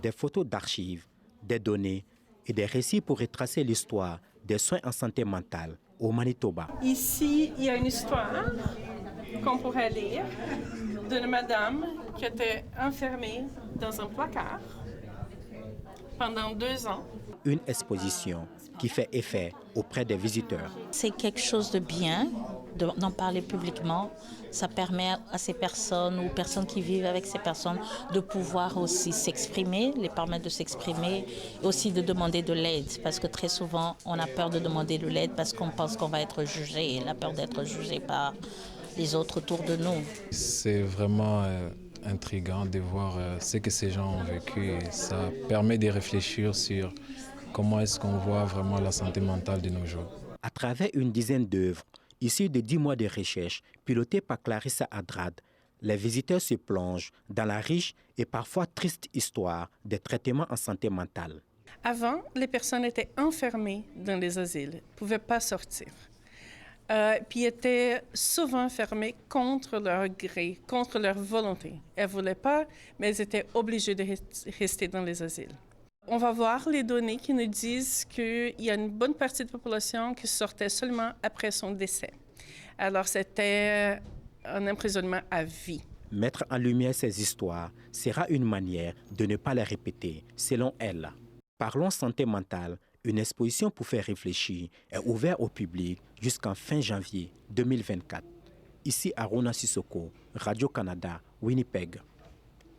des photos d'archives, des données et des récits pour retracer l'histoire des soins en santé mentale au Manitoba. Ici, il y a une histoire qu'on pourrait lire d'une madame qui était enfermée dans un placard pendant 2 ans. Une exposition qui fait effet auprès des visiteurs. C'est quelque chose de bien d'en parler publiquement. Ça permet à ces personnes ou personnes qui vivent avec ces personnes de pouvoir aussi s'exprimer, les permettre de s'exprimer, et aussi de demander de l'aide. Parce que très souvent, on a peur de demander de l'aide parce qu'on pense qu'on va être jugé, et la peur d'être jugé par les autres autour de nous. C'est vraiment intriguant de voir ce que ces gens ont vécu et ça permet de réfléchir sur comment est-ce qu'on voit vraiment la santé mentale de nos jours. À travers une dizaine d'œuvres, issues de 10 mois de recherche, pilotées par Clarissa Adrade, les visiteurs se plongent dans la riche et parfois triste histoire des traitements en santé mentale. Avant, les personnes étaient enfermées dans les asiles, ne pouvaient pas sortir. Puis étaient souvent enfermées contre leur gré, contre leur volonté. Elles ne voulaient pas, mais elles étaient obligées de rester dans les asiles. On va voir les données qui nous disent qu'il y a une bonne partie de la population qui sortait seulement après son décès. Alors, c'était un emprisonnement à vie. Mettre en lumière ces histoires sera une manière de ne pas les répéter, selon elle. Parlons santé mentale, une exposition pour faire réfléchir est ouverte au public jusqu'en fin janvier 2024. Ici Aruna Sissoko, Radio-Canada, Winnipeg.